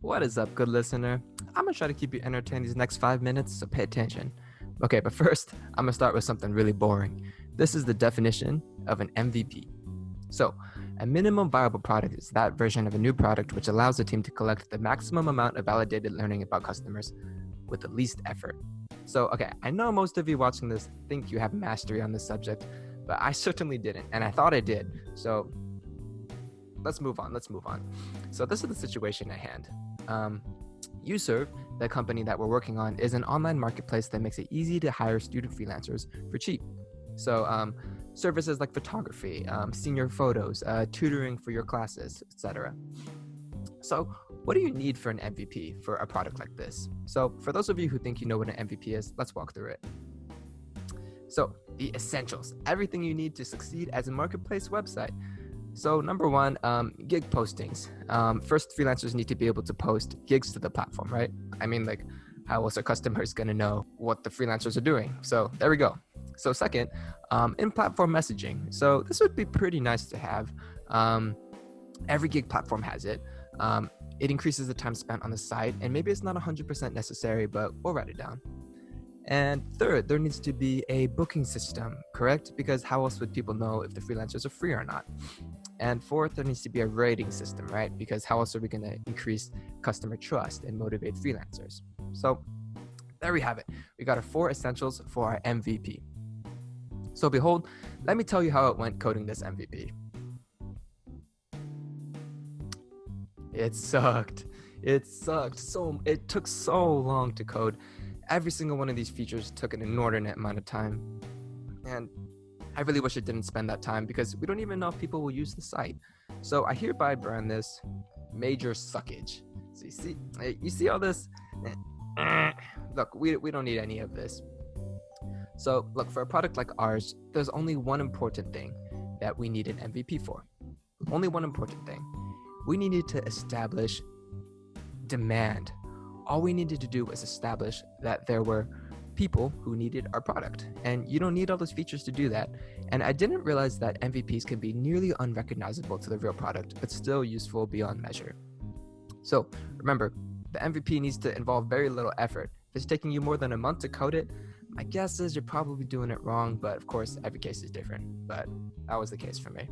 What is up, good listener? I'm gonna try to keep you entertained these next 5 minutes, so pay attention. Okay, but first, I'm gonna start with something really boring. This is the definition of an MVP. So, a minimum viable product is that version of a new product which allows the team to collect the maximum amount of validated learning about customers with the least effort. So, okay, I know most of you watching this think you have mastery on this subject, but I certainly didn't, and I thought I did. So, let's move on. So, this is the situation at hand. Uservv, the company that we're working on, is an online marketplace that makes it easy to hire student freelancers for cheap. So services like photography, senior photos, tutoring for your classes, etc. So what do you need for an MVP for a product like this? So for those of you who think you know what an MVP is, let's walk through it. So the essentials, everything you need to succeed as a marketplace website. So number one, gig postings. First, freelancers need to be able to post gigs to the platform, right? I mean, like, how else are customers going to know what the freelancers are doing? So there we go. So second, in-platform messaging. So this would be pretty nice to have. Every gig platform has it. It increases the time spent on the site, and maybe it's not 100% necessary, but we'll write it down. And third, there needs to be a booking system, correct? Because how else would people know if the freelancers are free or not? And fourth, there needs to be a rating system, right? Because how else are we going to increase customer trust and motivate freelancers? So there we have it. We got our 4 essentials for our MVP. So behold, let me tell you how it went coding this MVP. It sucked. So it took so long to code. Every single one of these features took an inordinate amount of time. And I really wish it didn't spend that time because we don't even know if people will use the site. So I hereby brand this major suckage. So you see all this? Look, we don't need any of this. So look, for a product like ours, there's only one important thing that we need an MVP for. Only one important thing. We needed to establish demand. All we needed to do was establish that there were people who needed our product. And you don't need all those features to do that. And I didn't realize that MVPs can be nearly unrecognizable to the real product, but still useful beyond measure. So remember, the MVP needs to involve very little effort. If it's taking you more than a month to code it, my guess is you're probably doing it wrong, but of course, every case is different. But that was the case for me.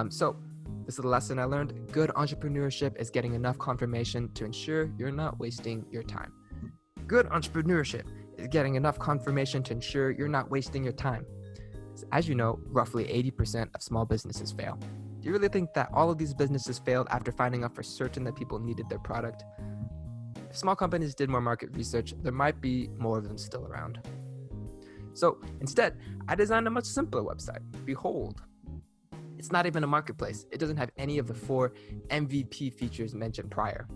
So this is the lesson I learned. Good entrepreneurship is getting enough confirmation to ensure you're not wasting your time. Good entrepreneurship is getting enough confirmation to ensure you're not wasting your time. As you know, roughly 80% of small businesses fail. Do you really think that all of these businesses failed after finding out for certain that people needed their product? If small companies did more market research, there might be more of them still around. So instead, I designed a much simpler website. Behold, it's not even a marketplace. It doesn't have any of the 4 MVP features mentioned prior.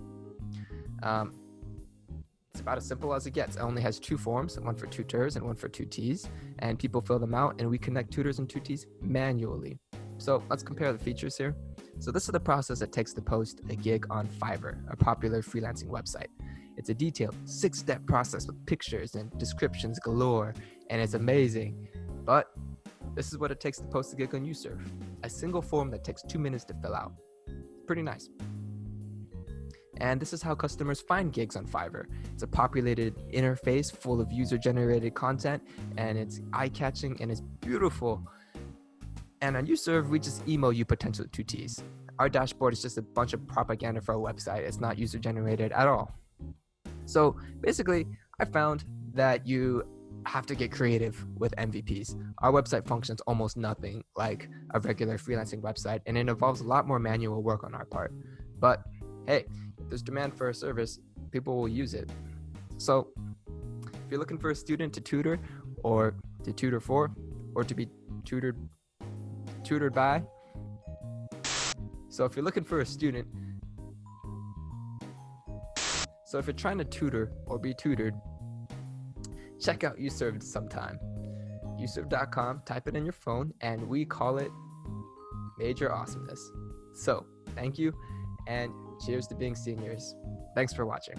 It's about as simple as it gets. It only has 2 forms, one for tutors and one for tutees, and people fill them out, and we connect tutors and tutees manually. So let's compare the features here. So this is the process it takes to post a gig on Fiverr, a popular freelancing website. It's a detailed 6-step process with pictures and descriptions galore, and it's amazing. But this is what it takes to post a gig on Uservv, a single form that takes 2 minutes to fill out. Pretty nice. And this is how customers find gigs on Fiverr. It's a populated interface full of user-generated content, and it's eye-catching and it's beautiful. And on Uservv, we just email you potential tutees. Our dashboard is just a bunch of propaganda for a website. It's not user-generated at all. So basically, I found that you have to get creative with MVPs. Our website functions almost nothing like a regular freelancing website, and it involves a lot more manual work on our part. But hey, if there's demand for a service, people will use it. So if you're looking for a student to tutor or to tutor for, or to be tutored by, so if you're looking for a student, so if you're trying to tutor or be tutored, check out Uservv sometime. Uservv.com, type it in your phone, and we call it major awesomeness. So thank you, and cheers to being seniors. Thanks for watching.